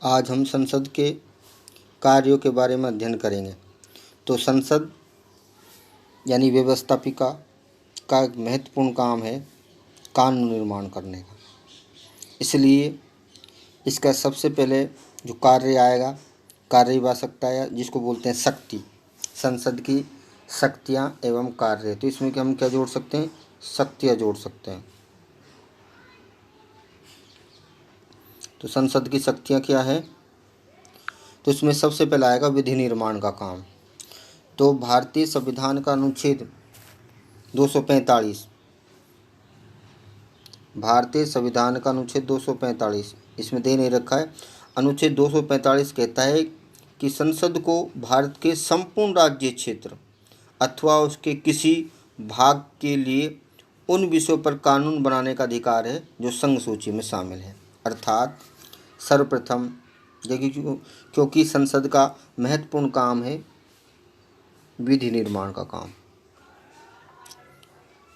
आज हम संसद के कार्यों के बारे में अध्ययन करेंगे। तो संसद यानी व्यवस्थापिका का एक महत्वपूर्ण काम है कानून निर्माण करने का। इसलिए इसका सबसे पहले जो कार्य आएगा, कार्यवाही आ सकता है जिसको बोलते हैं शक्ति, संसद की शक्तियाँ एवं कार्य। तो इसमें हम क्या जोड़ सकते हैं? शक्तियाँ जोड़ सकते हैं। तो संसद की शक्तियाँ क्या है? तो इसमें सबसे पहला आएगा विधि निर्माण का काम। तो भारतीय संविधान का अनुच्छेद 245, भारतीय संविधान का अनुच्छेद 245 इसमें दे नहीं रखा है। अनुच्छेद 245 कहता है कि संसद को भारत के संपूर्ण राज्य क्षेत्र अथवा उसके किसी भाग के लिए उन विषयों पर कानून बनाने का अधिकार है जो संघ सूची में शामिल है। अर्थात सर्वप्रथम क्योंकि संसद का महत्वपूर्ण काम है विधि निर्माण का काम।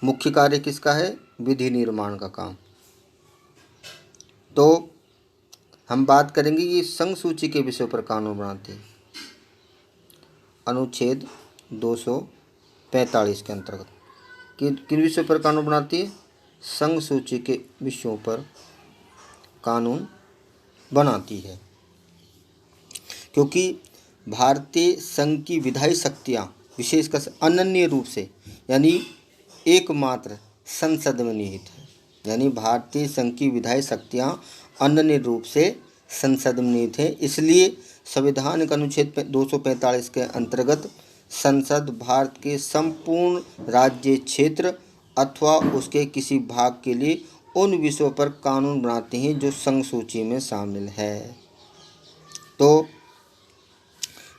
मुख्य कार्य किसका है? विधि निर्माण का काम। तो हम बात करेंगे ये संघ सूची के विषयों पर कानून बनाते हैं। अनुच्छेद 245 के अंतर्गत किन विषयों पर कानून बनाती है? संघ सूची के विषयों पर कानून बनाती है। क्योंकि भारतीय संघ की विधायी शक्तियाँ विशेषकर अनन्य रूप से यानी एकमात्र संसद में निहित है। यानी भारतीय संघ की विधायी शक्तियाँ अनन्य रूप से संसद में निहित है। इसलिए संविधान का अनुच्छेद 245 के अंतर्गत संसद भारत के संपूर्ण राज्य क्षेत्र अथवा उसके किसी भाग के लिए उन विषयों पर कानून बनाते हैं जो संघ सूची में शामिल है। तो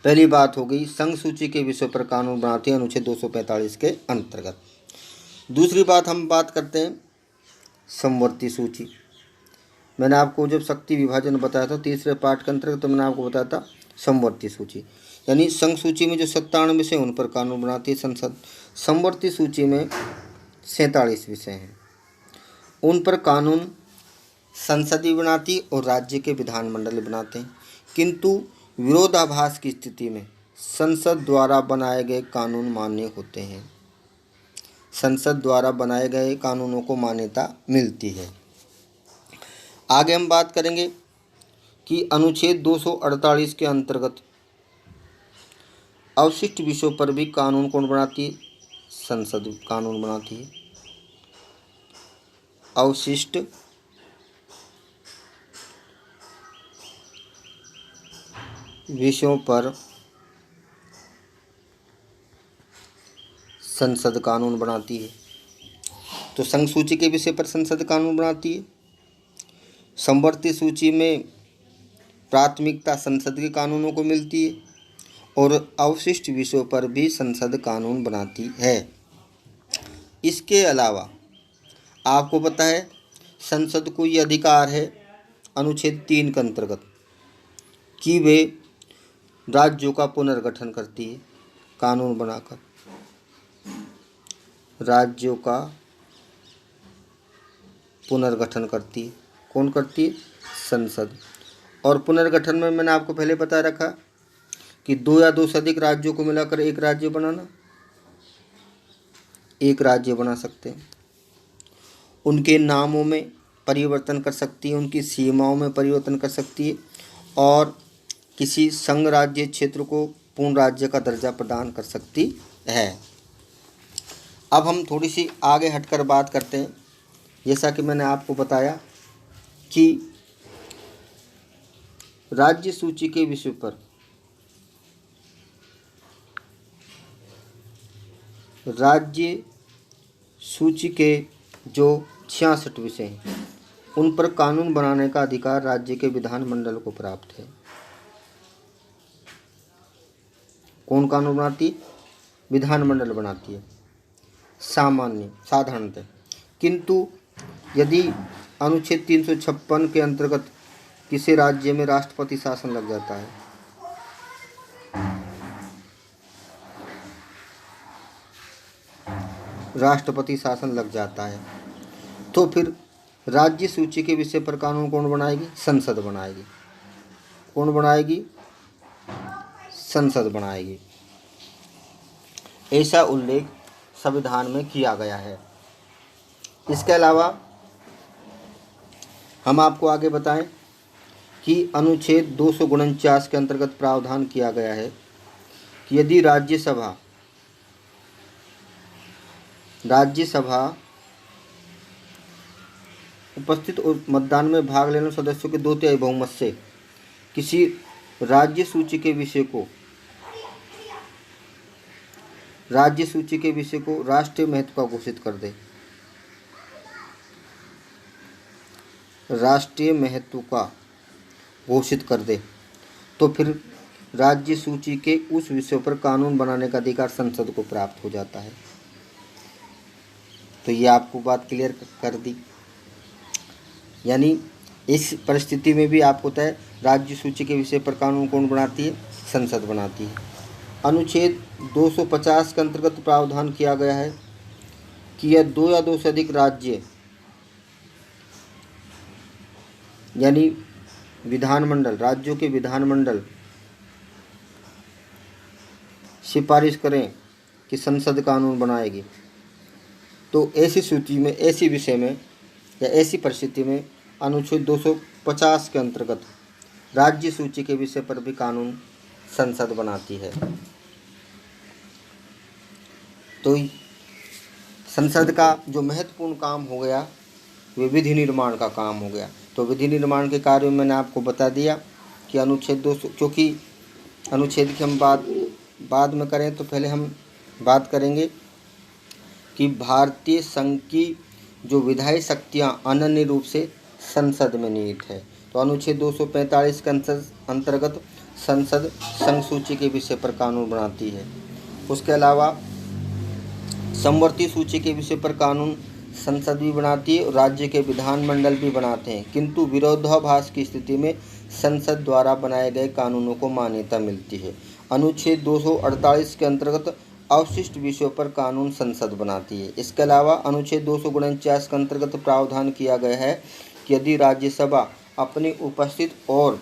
पहली बात हो गई संघ सूची के विषयों पर कानून बनाते हैं अनुच्छेद 245 के अंतर्गत। दूसरी बात हम बात करते हैं समवर्ती सूची। मैंने आपको जब शक्ति विभाजन बताया था तीसरे पार्ट के अंतर्गत, तो मैंने आपको बताया था समवर्ती सूची यानी संघ सूची में जो 97 विषय उन पर कानून बनाती है संसद। समवर्ती सूची में 47 विषय हैं, उन पर कानून संसद भी बनाती और राज्य के विधानमंडल बनाते हैं। किंतु विरोधाभास की स्थिति में संसद द्वारा बनाए गए कानून मान्य होते हैं। संसद द्वारा बनाए गए कानूनों को मान्यता मिलती है। आगे हम बात करेंगे कि अनुच्छेद 248 के अंतर्गत अवशिष्ट विषयों पर भी कानून कौन बनाती है? संसद कानून बनाती है। अवशिष्ट विषयों पर संसद कानून बनाती है। तो संघ सूची के विषय पर संसद कानून बनाती है। समवर्ती सूची में प्राथमिकता संसद के कानूनों को मिलती है और अवशिष्ट विषयों पर भी संसद कानून बनाती है। इसके अलावा आपको पता है संसद को ये अधिकार है अनुच्छेद 3 के अंतर्गत कि वे राज्यों का पुनर्गठन करती है। कानून बनाकर राज्यों का पुनर्गठन करती है। कौन करती है? संसद। और पुनर्गठन में मैंने आपको पहले बता रखा कि 2 या 2 से अधिक राज्यों को मिलाकर एक राज्य बनाना, एक राज्य बना सकते हैं। उनके नामों में परिवर्तन कर सकती है, उनकी सीमाओं में परिवर्तन कर सकती है और किसी संघ राज्य क्षेत्र को पूर्ण राज्य का दर्जा प्रदान कर सकती है। अब हम थोड़ी सी आगे हटकर बात करते हैं। जैसा कि मैंने आपको बताया कि राज्य सूची के विषय पर राज्य सूची के जो 66 विषय हैं उन पर कानून बनाने का अधिकार राज्य के विधानमंडल को प्राप्त है। कौन कानून बनाती है? विधानमंडल बनाती है साधारणतः। किंतु यदि अनुच्छेद 356 के अंतर्गत किसी राज्य में राष्ट्रपति शासन लग जाता है, राष्ट्रपति शासन लग जाता है, तो फिर राज्य सूची के विषय पर कानून कौन बनाएगी? संसद बनाएगी। कौन बनाएगी? संसद बनाएगी। ऐसा उल्लेख संविधान में किया गया है। इसके अलावा हम आपको आगे बताएं कि अनुच्छेद 249 के अंतर्गत प्रावधान किया गया है कि यदि राज्यसभा उपस्थित और मतदान में भाग लेने वाले सदस्यों के 2/3 बहुमत से किसी राज्य सूची के विषय को राष्ट्रीय महत्व का घोषित कर दे, राष्ट्रीय महत्व का घोषित कर दे, तो फिर राज्य सूची के उस विषय पर कानून बनाने का अधिकार संसद को प्राप्त हो जाता है। तो ये आपको बात क्लियर कर दी। यानी इस परिस्थिति में भी आपको तय राज्य सूची के विषय पर कानून कौन बनाती है? संसद बनाती है। अनुच्छेद 250 के अंतर्गत प्रावधान किया गया है कि यह 2 या 2 से अधिक राज्य यानी विधानमंडल, राज्यों के विधानमंडल सिफारिश करें कि संसद कानून बनाएगी, तो ऐसी सूची में, ऐसी विषय में या ऐसी परिस्थिति में अनुच्छेद 250 के अंतर्गत राज्य सूची के विषय पर भी कानून संसद बनाती है। तो संसद का जो महत्वपूर्ण काम हो गया वे विधि निर्माण का काम हो गया। तो विधि निर्माण के कार्य में मैंने आपको बता दिया कि अनुच्छेद 200, क्योंकि अनुच्छेद की हम बात बाद में करें तो पहले हम बात करेंगे कि भारतीय संघ की जो विधायी शक्तियां अनन्य रूप से संसद में निहित है। तो अनुच्छेद 245 के अंतर्गत संसद संघ सूची के विषय पर कानून बनाती है। उसके अलावा समवर्ती सूची के विषय पर कानून संसद भी बनाती है और राज्य के विधानमंडल भी बनाते हैं, किंतु विरोधाभास की स्थिति में संसद द्वारा बनाए गए कानूनों को मान्यता मिलती है। अनुच्छेद 248 के अंतर्गत अवशिष्ट विषयों पर कानून संसद बनाती है। इसके अलावा अनुच्छेद 249 के अंतर्गत प्रावधान किया गया है कि यदि राज्यसभा अपनी उपस्थित और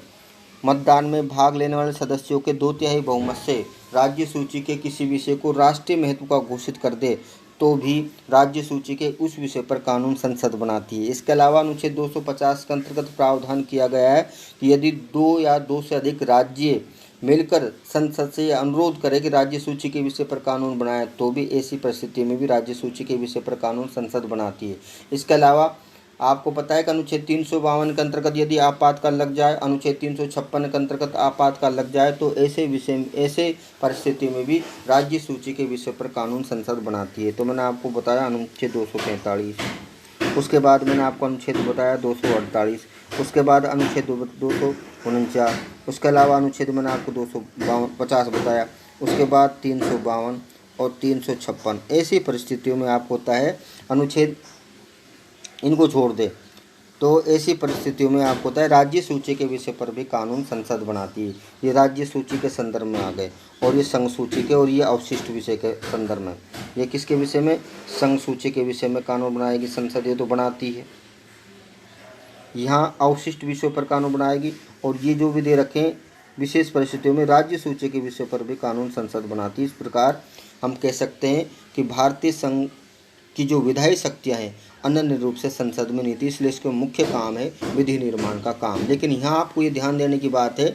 मतदान में भाग लेने वाले सदस्यों के 2/3 बहुमत से राज्य सूची के किसी विषय को राष्ट्रीय महत्व का घोषित कर दे, तो भी राज्य सूची के उस विषय पर कानून संसद बनाती है। इसके अलावा अनुच्छेद 250 के अंतर्गत प्रावधान किया गया है कि यदि 2 या 2 से अधिक राज्य मिलकर संसद से अनुरोध करें कि राज्य सूची के विषय पर कानून बनाए, तो भी ऐसी परिस्थिति में भी राज्य सूची के विषय पर कानून संसद बनाती है। इसके अलावा आपको पता है कि अनुच्छेद 352 के अंतर्गत यदि आपातकाल लग जाए, अनुच्छेद 356 के अंतर्गत आपातकाल लग जाए, तो ऐसे परिस्थिति में भी राज्य सूची के विषय पर कानून संसद बनाती है। तो मैंने आपको बताया अनुच्छेद 245, उसके बाद मैंने आपको अनुच्छेद बताया 248, उसके बाद अनुच्छेद 249, उसके अलावा अनुच्छेद मैंने आपको 250 बताया, उसके बाद 352 और 356। ऐसी परिस्थितियों में आपको होता है अनुच्छेद इनको छोड़ दे, तो ऐसी परिस्थितियों में आपको होता है राज्य सूची के विषय पर भी कानून संसद बनाती है। ये राज्य सूची के संदर्भ में आ गए, और ये संघ सूची के और ये अवशिष्ट विषय के संदर्भ में। ये किसके विषय में? संघ सूची के विषय में कानून बनाएगी संसद, ये तो बनाती है। यहाँ अवशिष्ट विषयों पर कानून बनाएगी, और ये जो भी दे रखें विशेष परिस्थितियों में राज्य सूची के विषय पर भी कानून संसद बनाती है। इस प्रकार हम कह सकते हैं कि भारतीय संघ की जो विधायी शक्तियाँ हैं अनन्य रूप से संसद में नीति, इसलिए इसका मुख्य काम है विधि निर्माण का काम। लेकिन यहाँ आपको ये ध्यान देने की बात है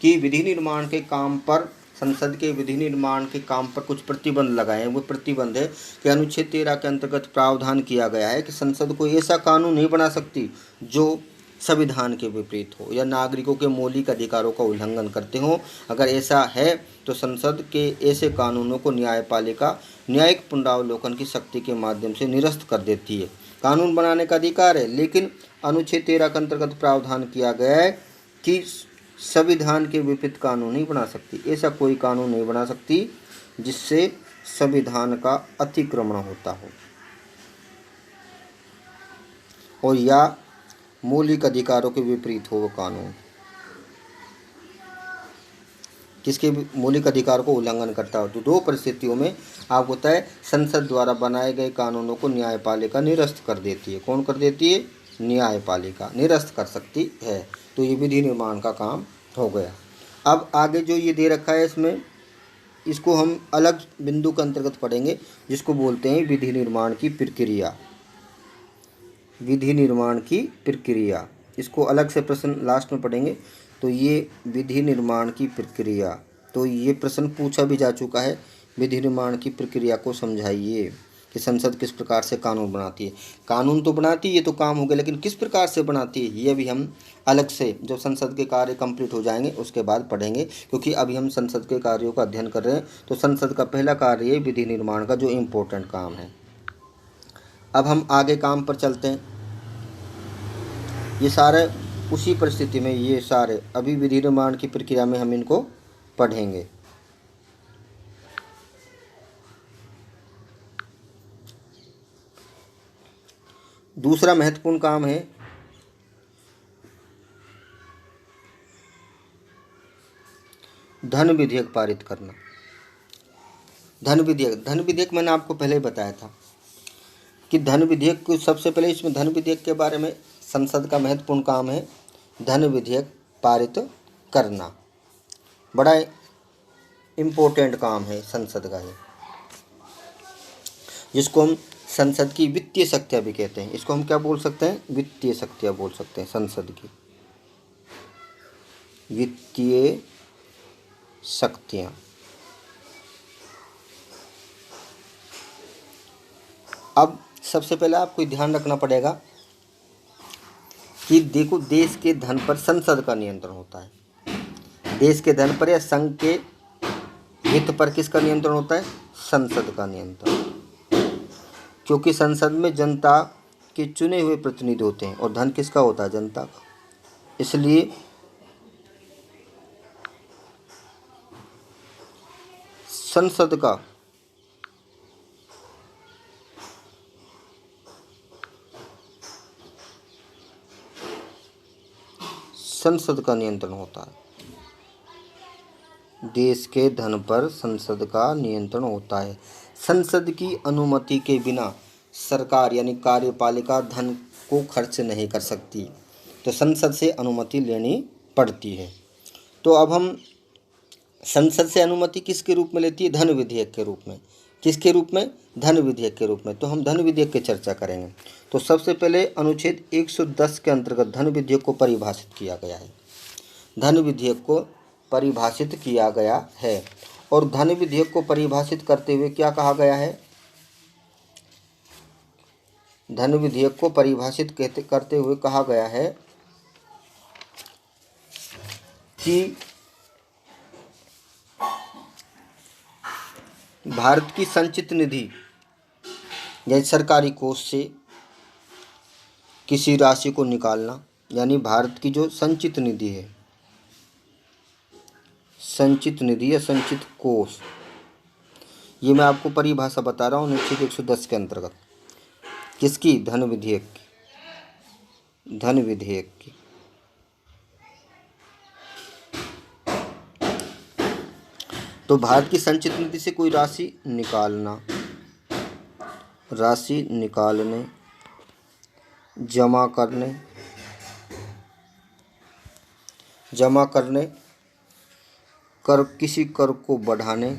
कि विधि निर्माण के काम पर, संसद के विधि निर्माण के काम पर कुछ प्रतिबंध लगाए हैं। वो प्रतिबंध है कि अनुच्छेद 13 के अंतर्गत प्रावधान किया गया है कि संसद कोई ऐसा कानून नहीं बना सकती जो संविधान के विपरीत हो या नागरिकों के मौलिक अधिकारों का उल्लंघन करते हों। अगर ऐसा है तो संसद के ऐसे कानूनों को न्यायपालिका न्यायिक पुनरावलोकन की शक्ति के माध्यम से निरस्त कर देती है। कानून बनाने का अधिकार है, लेकिन अनुच्छेद 13 के अंतर्गत प्रावधान किया गया है कि संविधान के विपरीत कानून नहीं बना सकती। ऐसा कोई कानून नहीं बना सकती जिससे संविधान का अतिक्रमण होता हो और या मौलिक अधिकारों के विपरीत हो। वो कानून किसके मौलिक अधिकार को उल्लंघन करता हो। तो दो परिस्थितियों में आप होता है संसद द्वारा बनाए गए कानूनों को न्यायपालिका निरस्त कर देती है। कौन कर देती है? न्यायपालिका निरस्त कर सकती है। तो ये विधि निर्माण का काम हो गया। अब आगे जो ये दे रखा है इसमें, इसको हम अलग बिंदु के अंतर्गत पढ़ेंगे, जिसको बोलते हैं विधि निर्माण की प्रक्रिया। विधि निर्माण की प्रक्रिया, इसको अलग से प्रश्न लास्ट में पढ़ेंगे। तो ये विधि निर्माण की प्रक्रिया, तो ये प्रश्न पूछा भी जा चुका है, विधि निर्माण की प्रक्रिया को समझाइए कि संसद किस प्रकार से कानून बनाती है। कानून तो बनाती है, ये तो काम हो गया, लेकिन किस प्रकार से बनाती है ये भी हम अलग से जब संसद के कार्य कंप्लीट हो जाएंगे उसके बाद पढ़ेंगे, क्योंकि अभी हम संसद के कार्यों का अध्ययन कर रहे हैं। तो संसद का पहला कार्य है विधि निर्माण का, जो इम्पोर्टेंट काम है। अब हम आगे काम पर चलते हैं। ये सारे उसी परिस्थिति में, ये सारे अभी विधि निर्माण की प्रक्रिया में हम इनको पढ़ेंगे। दूसरा महत्वपूर्ण काम है धन विधेयक पारित करना। धन विधेयक मैंने आपको पहले ही बताया था कि धन विधेयक को सबसे पहले, इसमें धन विधेयक के बारे में संसद का महत्वपूर्ण काम है धन विधेयक पारित करना। बड़ा इम्पोर्टेंट काम है संसद का ये, जिसको हम संसद की वित्तीय शक्तियाँ भी कहते हैं। इसको हम क्या बोल सकते हैं? वित्तीय शक्तियाँ बोल सकते हैं, संसद की वित्तीय शक्तियाँ। अब सबसे पहले आपको ध्यान रखना पड़ेगा कि देखो, देश के धन पर संसद का नियंत्रण होता है। देश के धन पर या संघ के हित पर किसका नियंत्रण होता है? संसद का नियंत्रण। क्योंकि संसद में जनता के चुने हुए प्रतिनिधि होते हैं और धन किसका होता है? जनता का। इसलिए संसद का नियंत्रण होता है। देश के धन पर संसद का नियंत्रण होता है। संसद की अनुमति के बिना सरकार यानी कार्यपालिका धन को खर्च नहीं कर सकती, तो संसद से अनुमति लेनी पड़ती है। तो अब हम संसद से अनुमति किसके रूप में लेती है? धन विधेयक के रूप में। किसके रूप में? धन विधेयक के रूप में। तो हम धन विधेयक की चर्चा करेंगे। तो सबसे पहले अनुच्छेद 110 के अंतर्गत धन विधेयक को परिभाषित किया गया है। धन विधेयक को परिभाषित किया गया है, और धन विधेयक को परिभाषित करते हुए क्या कहा गया है? धन विधेयक को परिभाषित करते हुए कहा गया है कि भारत की संचित निधि यानी सरकारी कोष से किसी राशि को निकालना, यानी भारत की जो संचित निधि है, संचित निधि या संचित कोष, ये मैं आपको परिभाषा बता रहा हूँ अनुच्छेद 110 के अंतर्गत। किसकी? धन विधेयक की। धन विधेयक की। तो भारत की संचित निधि से कोई राशि निकालना, राशि निकालने, जमा करने, कर किसी कर को बढ़ाने,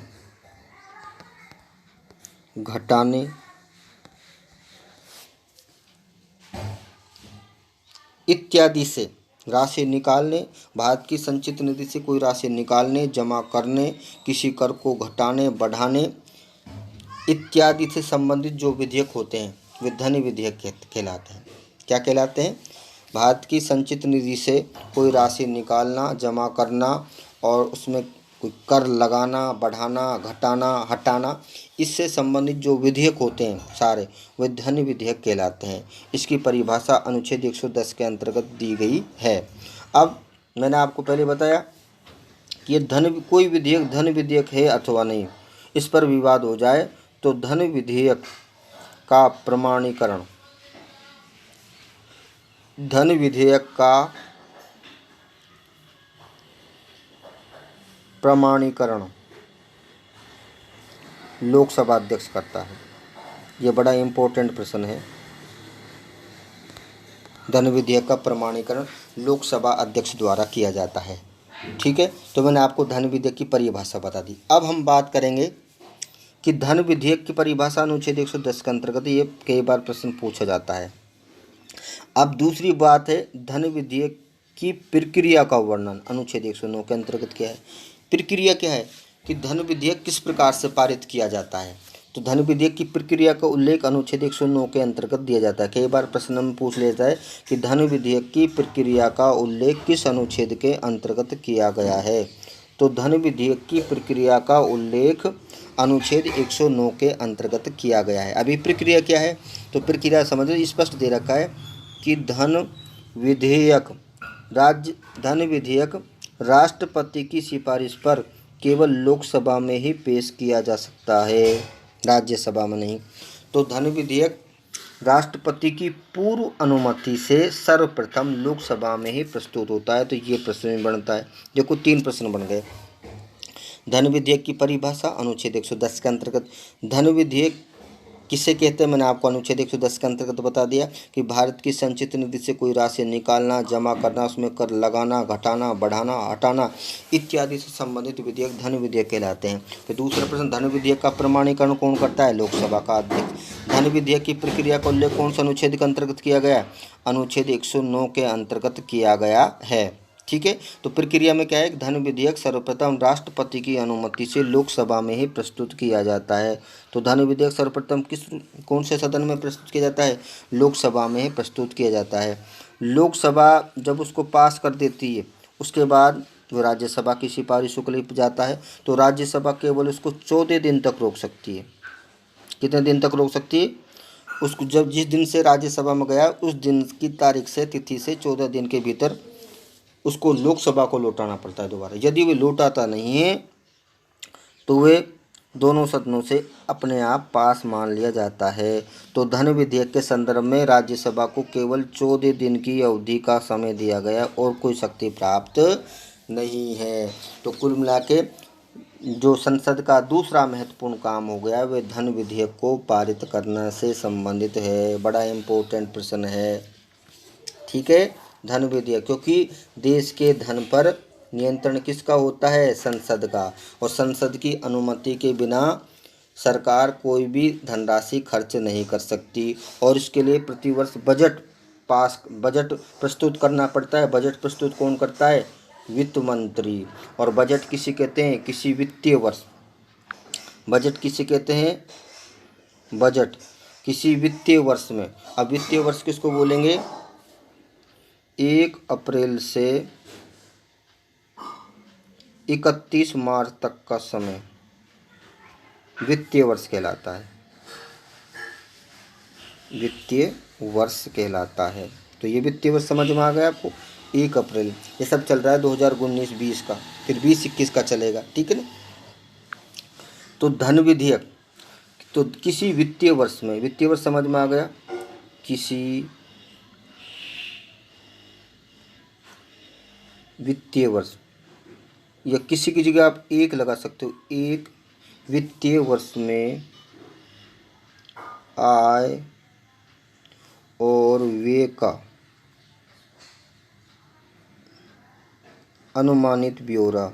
घटाने इत्यादि से राशि निकालने, भारत की संचित निधि से कोई राशि निकालने, जमा करने, किसी कर को घटाने, बढ़ाने इत्यादि से संबंधित जो विधेयक होते हैं वे धन विधेयक कहलाते हैं। क्या कहलाते हैं? भारत की संचित निधि से कोई राशि निकालना, जमा करना और उसमें कोई कर लगाना, बढ़ाना, घटाना, हटाना, इससे संबंधित जो विधेयक होते हैं सारे, वे धन विधेयक कहलाते हैं। इसकी परिभाषा अनुच्छेद 110 के अंतर्गत दी गई है। अब मैंने आपको पहले बताया कि ये कोई विधेयक धन विधेयक है अथवा नहीं, इस पर विवाद हो जाए तो धन विधेयक का प्रमाणीकरण, धन विधेयक का प्रमाणीकरण लोकसभा अध्यक्ष करता है। ये बड़ा इम्पोर्टेंट प्रश्न है। धन विधेयक का प्रमाणीकरण लोकसभा अध्यक्ष द्वारा किया जाता है। ठीक है, तो मैंने आपको धन विधेयक की परिभाषा बता दी। अब हम बात करेंगे कि धन विधेयक की परिभाषा अनुच्छेद 110 के अंतर्गत, ये कई बार प्रश्न पूछा जाता है। अब दूसरी बात है धन विधेयक की प्रक्रिया का वर्णन अनुच्छेद 109 के अंतर्गत क्या है। प्रक्रिया क्या है कि धन विधेयक किस प्रकार से पारित किया जाता है। तो धन विधेयक की प्रक्रिया का उल्लेख अनुच्छेद 109 के अंतर्गत दिया जाता है। कई बार प्रश्न में पूछ लेता है कि धन विधेयक की प्रक्रिया का उल्लेख किस अनुच्छेद के अंतर्गत किया गया है। तो धन विधेयक की प्रक्रिया का उल्लेख अनुच्छेद 109 के अंतर्गत किया गया है। अभी प्रक्रिया क्या है, तो प्रक्रिया समझो, स्पष्ट दे रखा है कि धन विधेयक राष्ट्रपति की सिफारिश पर केवल लोकसभा में ही पेश किया जा सकता है, राज्यसभा में नहीं। तो धन विधेयक राष्ट्रपति की पूर्व अनुमति से सर्वप्रथम लोकसभा में ही प्रस्तुत होता है। तो ये प्रश्न बनता है। देखो 3 प्रश्न बन गए। धन विधेयक की परिभाषा अनुच्छेद 110 के अंतर्गत। धन विधेयक किसे कहते हैं, मैंने आपको अनुच्छेद 110 के अंतर्गत बता दिया कि भारत की संचित निधि से कोई राशि निकालना, जमा करना, उसमें कर लगाना, घटाना, बढ़ाना, हटाना इत्यादि से संबंधित विधेयक धन विधेयक कहलाते हैं। फिर दूसरा प्रश्न, धन विधेयक का प्रमाणीकरण कौन करता है, लोकसभा का अध्यक्ष। धन विधेयक की प्रक्रिया का उल्लेख कौन सा अनुच्छेद के अंतर्गत किया गया, अनुच्छेद 109 के अंतर्गत किया गया है। ठीक है, तो प्रक्रिया में क्या है, धन विधेयक सर्वप्रथम राष्ट्रपति की अनुमति से लोकसभा में ही प्रस्तुत किया जाता है। तो धन विधेयक सर्वप्रथम कौन से सदन में प्रस्तुत किया जाता है, लोकसभा में ही प्रस्तुत किया जाता है। लोकसभा जब उसको पास कर देती है उसके बाद जो राज्यसभा की सिफारिशों के लिए जाता है, तो राज्यसभा केवल उसको 14 दिन तक रोक सकती है। कितने दिन तक रोक सकती है, उसको जब जिस दिन से राज्यसभा में गया उस दिन की तारीख से, तिथि से 14 दिन के भीतर उसको लोकसभा को लौटाना पड़ता है दोबारा। यदि वे लौटाता नहीं है तो वे दोनों सदनों से अपने आप पास मान लिया जाता है। तो धन विधेयक के संदर्भ में राज्यसभा को केवल 14 दिन की अवधि का समय दिया गया और कोई शक्ति प्राप्त नहीं है। तो कुल मिला के जो संसद का दूसरा महत्वपूर्ण काम हो गया वह धन विधेयक को पारित करने से संबंधित है। बड़ा इम्पोर्टेंट प्रश्न है। ठीक है, धन विधेयक, क्योंकि देश के धन पर नियंत्रण किसका होता है, संसद का। और संसद की अनुमति के बिना सरकार कोई भी धनराशि खर्च नहीं कर सकती। और इसके लिए प्रतिवर्ष बजट प्रस्तुत करना पड़ता है। बजट प्रस्तुत कौन करता है, वित्त मंत्री। और बजट किसे कहते हैं, किसी वित्तीय वर्ष। बजट किसे कहते हैं, बजट किसी वित्तीय वर्ष में। अब वित्तीय वर्ष किसको बोलेंगे, 1 अप्रैल से 31 मार्च तक का समय वित्तीय वर्ष कहलाता है, वित्तीय वर्ष कहलाता है। तो ये वित्तीय वर्ष समझ में आ गया आपको। 1 अप्रैल ये सब चल रहा है 2019-20 का, फिर 20-21 का चलेगा। ठीक है ना। तो धन विधेयक तो किसी वित्तीय वर्ष में, वित्तीय वर्ष समझ में आ गया, किसी वित्तीय वर्ष, या किसी की जगह आप एक लगा सकते हो, एक वित्तीय वर्ष में आय और व्यय का अनुमानित ब्यौरा,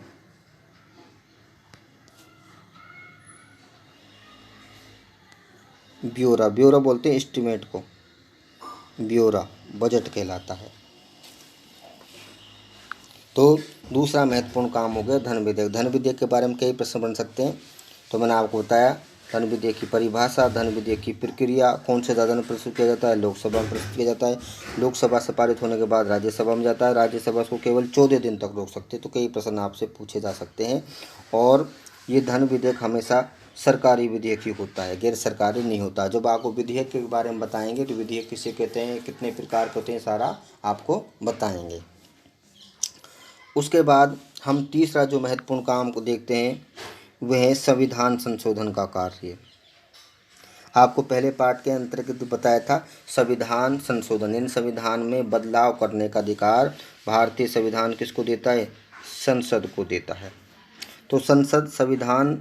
ब्यौरा बोलते हैं एस्टीमेट को, ब्यौरा बजट कहलाता है। तो दूसरा महत्वपूर्ण काम हो गया धन विधेयक। धन विधेयक के बारे में कई प्रश्न बन सकते हैं। तो मैंने आपको बताया धन विधेयक की परिभाषा, धन विधेयक की प्रक्रिया, कौन से सदन में प्रस्तुत किया जाता है, लोकसभा में प्रस्तुत किया जाता है। लोकसभा से पारित होने के बाद राज्यसभा में जाता है। राज्यसभा को केवल 14 दिन तक रोक सकते हैं। तो कई प्रश्न आपसे पूछे जा सकते हैं। और ये धन विधेयक हमेशा सरकारी विधेयक ही होता है, गैर सरकारी नहीं होता। जब आपको विधेयक के बारे में बताएंगे तो विधेयक किसे कहते हैं, कितने प्रकार के होते हैं, सारा आपको बताएंगे। उसके बाद हम तीसरा जो महत्वपूर्ण काम को देखते हैं वह है संविधान संशोधन का कार्य। आपको पहले पार्ट के अंतर्गत बताया था संविधान संशोधन, इन संविधान में बदलाव करने का अधिकार भारतीय संविधान किसको देता है, संसद को देता है। तो संविधान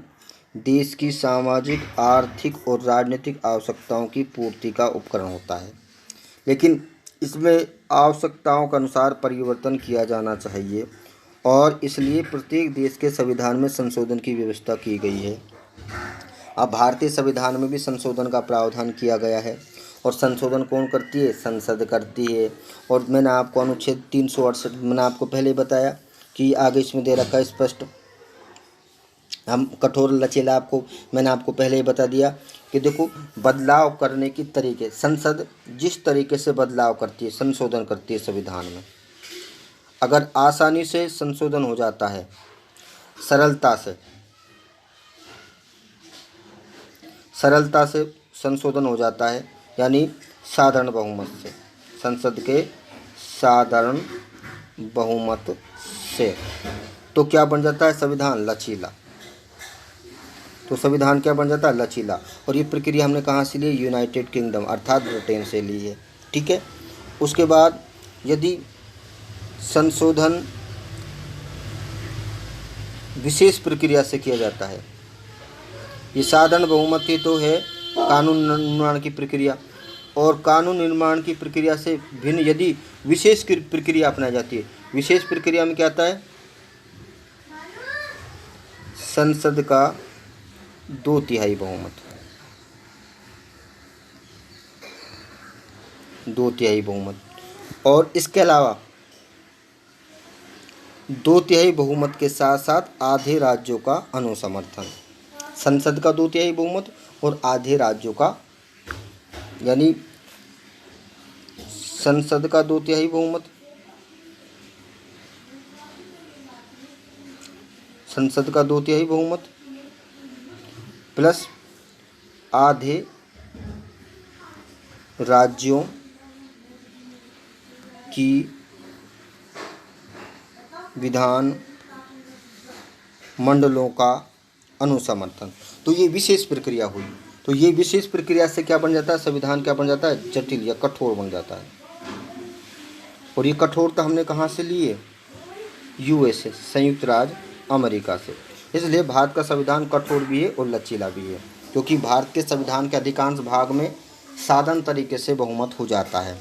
देश की सामाजिक, आर्थिक और राजनीतिक आवश्यकताओं की पूर्ति का उपकरण होता है, लेकिन इसमें आवश्यकताओं के अनुसार परिवर्तन किया जाना चाहिए और इसलिए प्रत्येक देश के संविधान में संशोधन की व्यवस्था की गई है। अब भारतीय संविधान में भी संशोधन का प्रावधान किया गया है। और संशोधन कौन करती है? संसद करती है। और मैंने आपको अनुच्छेद 368 मैंने आपको पहले बताया कि आगे इसमें दे रखा है स्पष्ट। हम कठोर लचीला आपको मैंने आपको पहले ही बता दिया कि देखो बदलाव करने की तरीके, संसद जिस तरीके से बदलाव करती है, संशोधन करती है संविधान में, अगर आसानी से संशोधन हो जाता है, सरलता से संशोधन हो जाता है, यानी साधारण बहुमत से, संसद के साधारण बहुमत से, तो क्या बन जाता है? संविधान लचीला। तो संविधान क्या बन जाता है? लचीला। और ये प्रक्रिया हमने कहाँ से ली? यूनाइटेड किंगडम अर्थात ब्रिटेन से ली है। ठीक है। उसके बाद यदि संशोधन विशेष प्रक्रिया से किया जाता है, ये साधारण बहुमत ही तो है कानून निर्माण की प्रक्रिया, और कानून निर्माण की प्रक्रिया से भिन्न यदि विशेष प्रक्रिया अपनाई जाती है, विशेष प्रक्रिया में क्या आता है? संसद का 2/3 बहुमत, 2/3 बहुमत, और इसके अलावा 2/3 बहुमत के साथ साथ आधे राज्यों का अनुसमर्थन। संसद का 2/3 बहुमत और आधे राज्यों का, यानी संसद का 2/3 बहुमत, संसद का 2/3 बहुमत प्लस आधे राज्यों की विधान मंडलों का अनुसमर्थन। तो ये विशेष प्रक्रिया हुई। तो ये विशेष प्रक्रिया से क्या बन जाता है? संविधान क्या बन जाता है? जटिल या कठोर बन जाता है। और ये कठोरता हमने कहाँ से ली है? यूएसए, संयुक्त राज्य अमेरिका से। इसलिए भारत का संविधान कठोर भी है और लचीला भी है, क्योंकि भारत के संविधान के अधिकांश भाग में साधारण तरीके से बहुमत हो जाता है,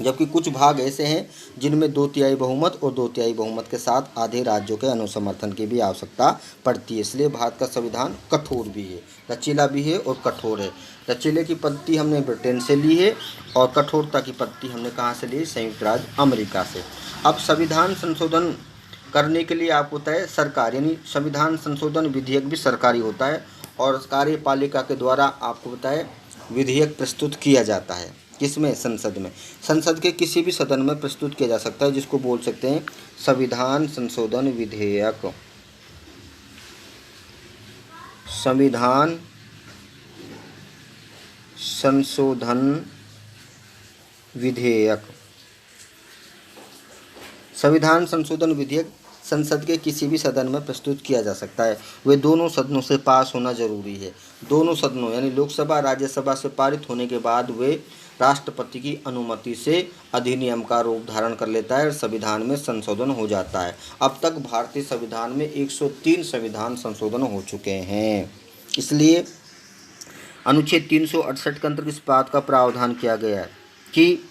जबकि कुछ भाग ऐसे हैं जिनमें 2/3 बहुमत और 2/3 बहुमत के साथ आधे राज्यों के अनुसमर्थन की भी आवश्यकता पड़ती है। इसलिए भारत का संविधान कठोर भी है, लचीला भी है और कठोर है। लचीले की पद्धति हमने ब्रिटेन से ली है और कठोरता की पद्धति हमने कहाँ से ली? संयुक्त राज्य अमेरिका से। अब संविधान संशोधन करने के लिए आपको होता है सरकार, यानी संविधान संशोधन विधेयक भी सरकारी होता है, और कार्यपालिका के द्वारा आपको बताए विधेयक प्रस्तुत किया जाता है। किसमें? संसद में। संसद के किसी भी सदन में प्रस्तुत किया जा सकता है, जिसको बोल सकते हैं संविधान संशोधन विधेयक। संविधान संशोधन विधेयक, संविधान संशोधन विधेयक संसद के किसी भी सदन में प्रस्तुत किया जा सकता है। वे दोनों सदनों से पास होना जरूरी है। दोनों सदनों यानी लोकसभा राज्यसभा से पारित होने के बाद वे राष्ट्रपति की अनुमति से अधिनियम का रूप धारण कर लेता है और संविधान में संशोधन हो जाता है। अब तक भारतीय संविधान में 103 संविधान संशोधन हो चुके हैं। इसलिए अनुच्छेद 368 के अंतर्गत इस बात का प्रावधान किया गया है कि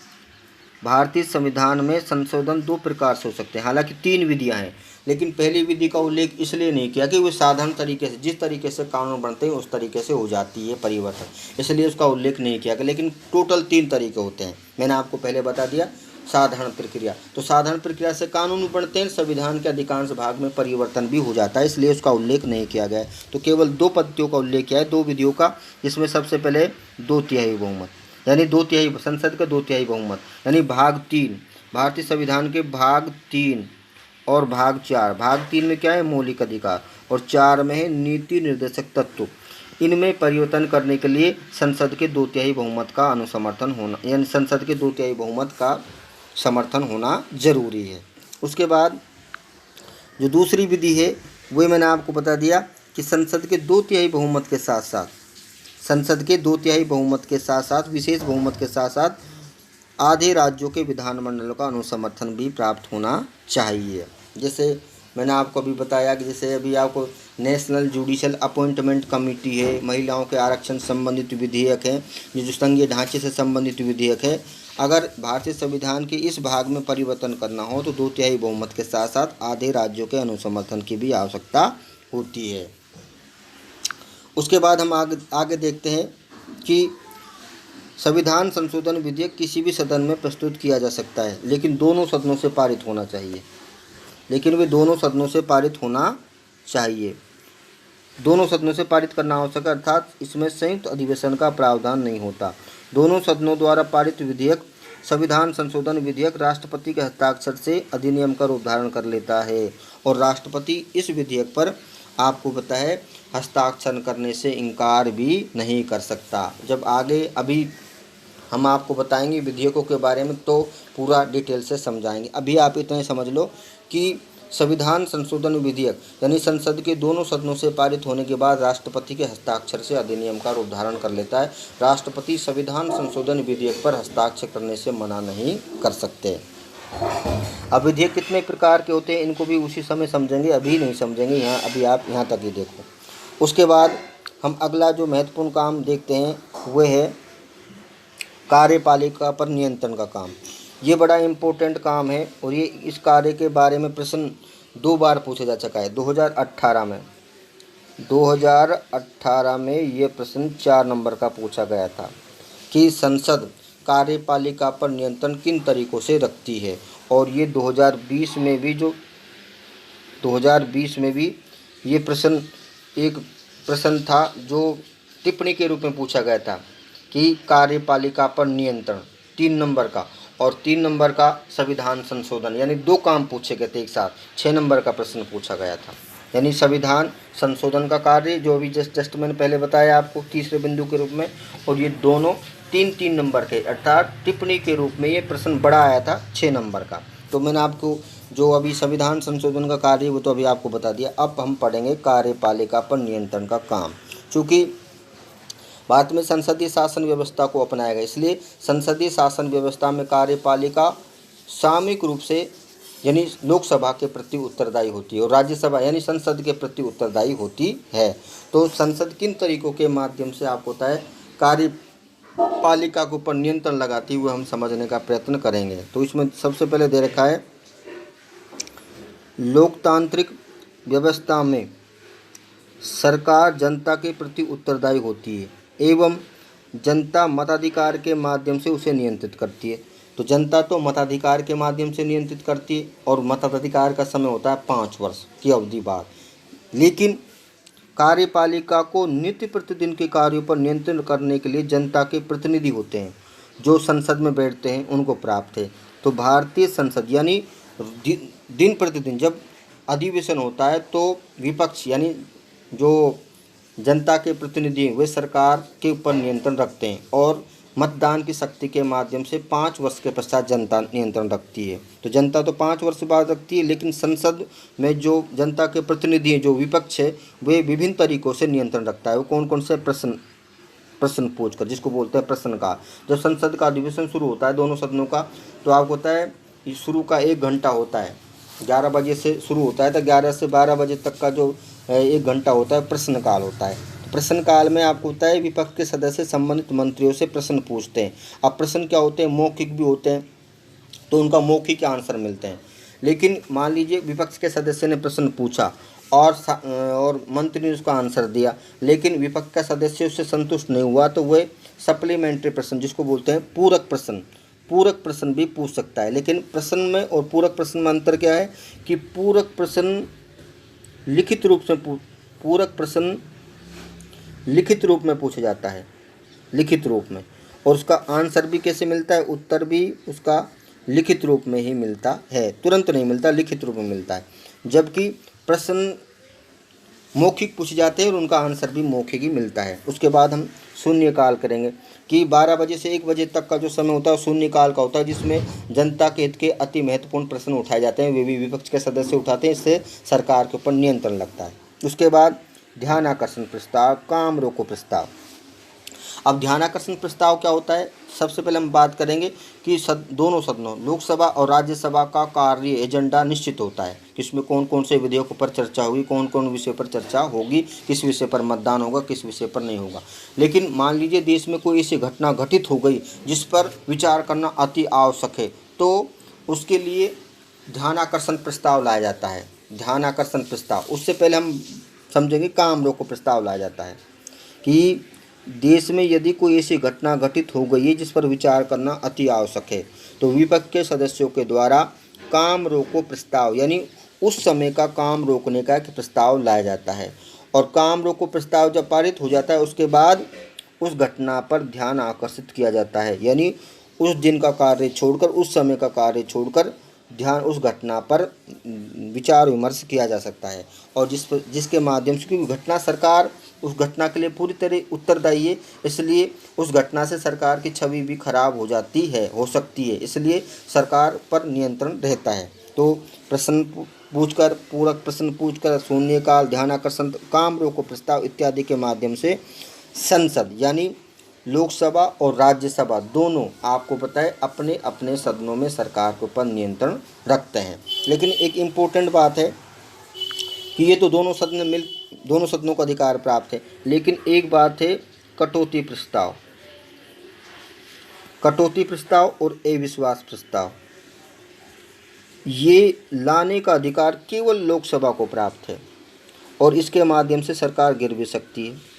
भारतीय संविधान में संशोधन 2 प्रकार से हो सकते हैं। हालांकि 3 विधियां हैं, लेकिन पहली विधि का उल्लेख इसलिए नहीं किया कि वो साधारण तरीके से, जिस तरीके से कानून बनते हैं उस तरीके से हो जाती है परिवर्तन, इसलिए उसका उल्लेख नहीं किया गया। लेकिन टोटल 3 तरीके होते हैं, मैंने आपको पहले बता दिया। साधारण प्रक्रिया, तो साधारण प्रक्रिया से कानून बनते हैं, संविधान के अधिकांश भाग में परिवर्तन भी हो जाता है, इसलिए उसका उल्लेख नहीं किया गया है। तो केवल 2 पद्धतियों का उल्लेख किया है, 2 विधियों का, जिसमें सबसे पहले 2/3 बहुमत, यानी 2/3 संसद का 2/3 बहुमत, यानी भाग 3 भारतीय संविधान के भाग 3 और भाग 4। भाग 3 में क्या है? मौलिक अधिकार, और 4 में है नीति निर्देशक तत्व। इनमें परिवर्तन करने के लिए संसद के 2/3 बहुमत का अनुसमर्थन होना, यानी संसद के 2/3 बहुमत का समर्थन होना जरूरी है। उसके बाद जो दूसरी विधि है वो मैंने आपको बता दिया कि संसद के 2/3 बहुमत के साथ साथ, संसद के 2/3 बहुमत के साथ साथ, विशेष बहुमत के साथ साथ आधे राज्यों के विधानमंडलों का अनुसमर्थन भी प्राप्त होना चाहिए। जैसे मैंने आपको अभी बताया कि जैसे अभी आपको नेशनल जुडिशल अपॉइंटमेंट कमेटी है, महिलाओं के आरक्षण संबंधित विधेयक है, जो संघीय ढांचे से संबंधित विधेयक है, अगर भारतीय संविधान के इस भाग में परिवर्तन करना हो तो 2/3 बहुमत के साथ साथ आधे राज्यों के अनुसमर्थन की भी आवश्यकता होती है। उसके बाद हम आगे देखते हैं कि संविधान संशोधन विधेयक किसी भी सदन में प्रस्तुत किया जा सकता है, लेकिन दोनों सदनों से पारित होना चाहिए। दोनों सदनों से पारित करना आवश्यक है, अर्थात इसमें संयुक्त अधिवेशन का प्रावधान नहीं होता। दोनों सदनों द्वारा पारित विधेयक संविधान संशोधन विधेयक राष्ट्रपति के हस्ताक्षर से अधिनियम का रूप धारण कर लेता है और राष्ट्रपति इस विधेयक पर आपको पता है हस्ताक्षर करने से इनकार भी नहीं कर सकता। जब आगे अभी हम आपको बताएंगे विधेयकों के बारे में तो पूरा डिटेल से समझाएंगे। अभी आप इतना ही समझ लो कि संविधान संशोधन विधेयक यानी संसद के दोनों सदनों से पारित होने के बाद राष्ट्रपति के हस्ताक्षर से अधिनियम का रूप धारण कर लेता है। राष्ट्रपति संविधान संशोधन विधेयक पर हस्ताक्षर करने से मना नहीं कर सकते। अब विधेयक कितने प्रकार के होते हैं इनको भी उसी समय समझेंगे, अभी नहीं समझेंगे। अभी आप यहाँ तक ही देखो। उसके बाद हम अगला जो महत्वपूर्ण काम देखते हैं वह है कार्यपालिका पर नियंत्रण का काम। ये बड़ा इम्पोर्टेंट काम है और ये इस कार्य के बारे में प्रश्न 2 बार पूछा जा चुका है। 2018 में ये प्रश्न 4 नंबर का पूछा गया था कि संसद कार्यपालिका पर नियंत्रण किन तरीकों से रखती है, और ये 2020 में भी ये प्रश्न एक प्रश्न था जो टिप्पणी के रूप में पूछा गया था कि कार्यपालिका पर नियंत्रण 3 नंबर का और 3 नंबर का संविधान संशोधन, यानी 2 काम पूछे गए थे एक साथ। 6 नंबर का प्रश्न पूछा गया था, यानी संविधान संशोधन का कार्य जो अभी जस्ट मैंने पहले बताया आपको तीसरे बिंदु के रूप में, और ये दोनों 3-3 नंबर के, अर्थात टिप्पणी के रूप में ये प्रश्न बड़ा आया था 6 नंबर का। तो मैंने आपको जो अभी संविधान संशोधन का कार्य वो तो अभी आपको बता दिया। अब हम पढ़ेंगे कार्यपालिका पर नियंत्रण का काम। चूँकि भारत में संसदीय शासन व्यवस्था को अपनाया गया, इसलिए संसदीय शासन व्यवस्था में कार्यपालिका सामूहिक रूप से यानी लोकसभा के प्रति उत्तरदायी होती है और राज्यसभा यानी संसद के प्रति उत्तरदायी होती है। तो संसद किन तरीकों के माध्यम से आपको होता है कार्यपालिका के ऊपर नियंत्रण लगाती हुए हम समझने का प्रयत्न करेंगे। तो इसमें सबसे पहले दे रखा है लोकतांत्रिक व्यवस्था में सरकार जनता के प्रति उत्तरदायी होती है एवं जनता मताधिकार के माध्यम से उसे नियंत्रित करती है। तो जनता तो मताधिकार के माध्यम से नियंत्रित करती है और मताधिकार का समय होता है 5 वर्ष की अवधि बाद। लेकिन कार्यपालिका को नित्य प्रतिदिन के कार्यों पर नियंत्रण करने के लिए जनता के प्रतिनिधि होते हैं जो संसद में बैठते हैं, उनको प्राप्त है। तो भारतीय संसद यानी दिन प्रतिदिन जब अधिवेशन होता है तो विपक्ष यानी जो जनता के प्रतिनिधि वे सरकार के ऊपर नियंत्रण रखते हैं और मतदान की शक्ति के माध्यम से 5 वर्ष के पश्चात जनता नियंत्रण रखती है। तो जनता तो 5 वर्ष बाद रखती है, लेकिन संसद में जो जनता के प्रतिनिधि हैं, जो विपक्ष है, वे विभिन्न तरीकों से नियंत्रण रखता है। वो कौन कौन से प्रश्न पूछकर, जिसको बोलते हैं प्रश्नकाल। जब संसद का अधिवेशन शुरू होता है दोनों सदनों का, तो आपको होता है शुरू का 1 घंटा होता है, 11 बजे से शुरू होता है तो 11 से 12 बजे तक का जो 1 घंटा होता है प्रश्नकाल होता है। प्रश्नकाल में आपको होता है विपक्ष के सदस्य संबंधित मंत्रियों से प्रश्न पूछते हैं। अब प्रश्न क्या होते हैं, मौखिक भी होते हैं, तो उनका मौखिक आंसर मिलते हैं। लेकिन मान लीजिए विपक्ष के सदस्य ने प्रश्न पूछा और मंत्री ने उसका आंसर दिया, लेकिन विपक्ष का सदस्य उससे संतुष्ट नहीं हुआ, तो वह सप्लीमेंट्री प्रश्न जिसको बोलते हैं पूरक प्रश्न भी पूछ सकता है। लेकिन प्रश्न में और पूरक प्रश्न में अंतर क्या है कि पूरक प्रश्न लिखित रूप में पूछा जाता है, लिखित रूप में, और उसका आंसर भी कैसे मिलता है, उत्तर भी उसका लिखित रूप में ही मिलता है, तुरंत नहीं मिलता, लिखित रूप में मिलता है। जबकि प्रश्न मौखिक पूछे जाते हैं और उनका आंसर भी मौखिक ही मिलता है। उसके बाद हम शून्यकाल करेंगे कि 12 बजे से 1 बजे तक का जो समय होता है शून्यकाल का होता है, जिसमें जनता के हित के अति महत्वपूर्ण प्रश्न उठाए जाते हैं, वे भी विपक्ष के सदस्य उठाते हैं, इससे सरकार के ऊपर नियंत्रण लगता है। उसके बाद ध्यान आकर्षण प्रस्ताव, काम रोको प्रस्ताव। अब ध्यानाकर्षण प्रस्ताव क्या होता है, सबसे पहले हम बात करेंगे कि दोनों सदनों लोकसभा और राज्यसभा का कार्य एजेंडा निश्चित होता है कि इसमें कौन कौन से विधेयकों पर चर्चा होगी, कौन कौन विषय पर चर्चा होगी, किस विषय पर मतदान होगा, किस विषय पर नहीं होगा। लेकिन मान लीजिए देश में कोई ऐसी घटना घटित हो गई जिस पर विचार करना अति आवश्यक है, तो उसके लिए ध्यानाकर्षण प्रस्ताव लाया जाता है। ध्यानाकर्षण प्रस्ताव, उससे पहले हम समझेंगे काम रोको प्रस्ताव लाया जाता है कि देश में यदि कोई ऐसी घटना घटित हो गई है जिस पर विचार करना अति आवश्यक है, तो विपक्ष के सदस्यों के द्वारा काम रोको प्रस्ताव यानी उस समय का काम रोकने का एक प्रस्ताव लाया जाता है। और काम रोको प्रस्ताव जब पारित हो जाता है उसके बाद उस घटना पर ध्यान आकर्षित किया जाता है, यानी उस दिन का कार्य छोड़कर, उस समय का कार्य छोड़कर ध्यान उस घटना पर विचार विमर्श किया जा सकता है। और जिसके माध्यम से, क्योंकि घटना सरकार उस घटना के लिए पूरी तरह उत्तरदायी है, इसलिए उस घटना से सरकार की छवि भी खराब हो जाती है, हो सकती है, इसलिए सरकार पर नियंत्रण रहता है। तो प्रश्न पूछकर, पूरक प्रश्न पूछकर, शून्यकाल, ध्यानाकर्षण, काम रोको प्रस्ताव इत्यादि के माध्यम से संसद यानी लोकसभा और राज्यसभा दोनों, आपको पता है, अपने अपने सदनों में सरकार के ऊपर नियंत्रण रखते हैं। लेकिन एक इम्पोर्टेंट बात है कि ये तो दोनों सदनों को अधिकार प्राप्त है, लेकिन एक बात है कटौती प्रस्ताव, कटौती प्रस्ताव और अविश्वास प्रस्ताव, ये लाने का अधिकार केवल लोकसभा को प्राप्त है और इसके माध्यम से सरकार गिर भी सकती है।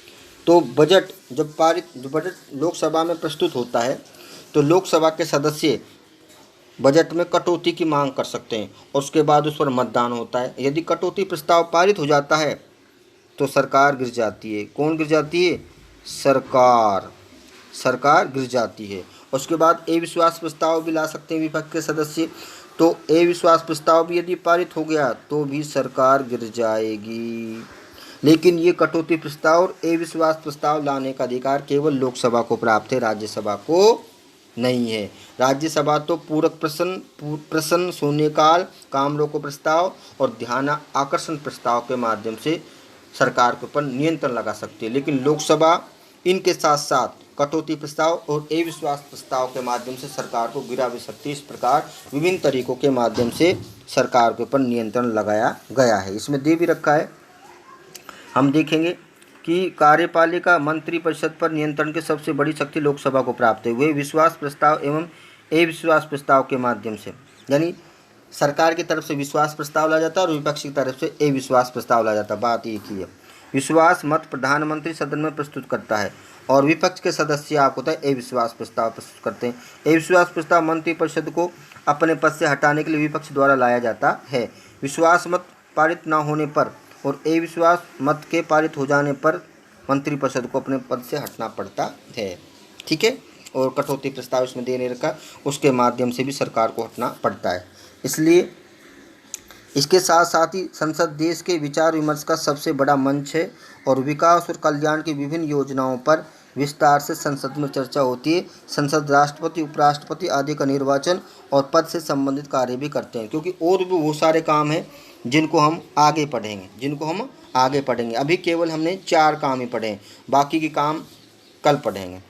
तो बजट जब बजट लोकसभा में प्रस्तुत होता है तो लोकसभा के सदस्य बजट में कटौती की मांग कर सकते हैं और उसके बाद उस पर मतदान होता है। यदि कटौती प्रस्ताव पारित हो जाता है तो सरकार गिर जाती है। कौन गिर जाती है? सरकार गिर जाती है। उसके बाद अविश्वास प्रस्ताव भी ला सकते हैं विपक्ष के सदस्य। तो अविश्वास प्रस्ताव भी यदि पारित हो गया तो भी सरकार गिर जाएगी। लेकिन ये कटौती प्रस्ताव और अविश्वास प्रस्ताव लाने का अधिकार केवल लोकसभा को प्राप्त है, राज्यसभा को नहीं है। राज्यसभा तो पूरक प्रश्न, शून्यकाल, काम रोको प्रस्ताव और ध्यान आकर्षण प्रस्ताव के माध्यम से सरकार के ऊपर नियंत्रण लगा सकती है, लेकिन लोकसभा इनके साथ साथ कटौती प्रस्ताव और अविश्वास प्रस्ताव के माध्यम से सरकार को गिरा भी सकती है। इस प्रकार विभिन्न तरीकों के माध्यम से सरकार के ऊपर नियंत्रण लगाया गया है। इसमें दे भी रखा है, हम देखेंगे कि कार्यपालिका मंत्रिपरिषद पर नियंत्रण की सबसे बड़ी शक्ति लोकसभा को प्राप्त है। वे विश्वास प्रस्ताव एवं अविश्वास प्रस्ताव के माध्यम से, यानी सरकार की तरफ से विश्वास प्रस्ताव लाया जाता है और विपक्ष की तरफ से अविश्वास प्रस्ताव लाया जाता है। बात एक ही है। विश्वास मत प्रधानमंत्री सदन में प्रस्तुत करता है और विपक्ष के सदस्य आपको होता है अविश्वास प्रस्ताव प्रस्तुत करते हैं। अविश्वास प्रस्ताव मंत्रिपरिषद को अपने पद से हटाने के लिए विपक्ष द्वारा लाया जाता है। विश्वास मत पारित न होने पर और अविश्वास मत के पारित हो जाने पर मंत्रिपरिषद को अपने पद से हटना पड़ता है। ठीक है। और कटौती प्रस्ताव इसमें देने रखा, उसके माध्यम से भी सरकार को हटना पड़ता है। इसलिए इसके साथ साथ ही संसद देश के विचार विमर्श का सबसे बड़ा मंच है और विकास और कल्याण की विभिन्न योजनाओं पर विस्तार से संसद में चर्चा होती है। संसद राष्ट्रपति, उपराष्ट्रपति आदि का निर्वाचन और पद से संबंधित कार्य भी करते हैं, क्योंकि और भी बहुत सारे काम हैं जिनको हम आगे पढ़ेंगे। अभी केवल हमने 4 काम ही पढ़े हैं, बाकी के काम कल पढ़ेंगे।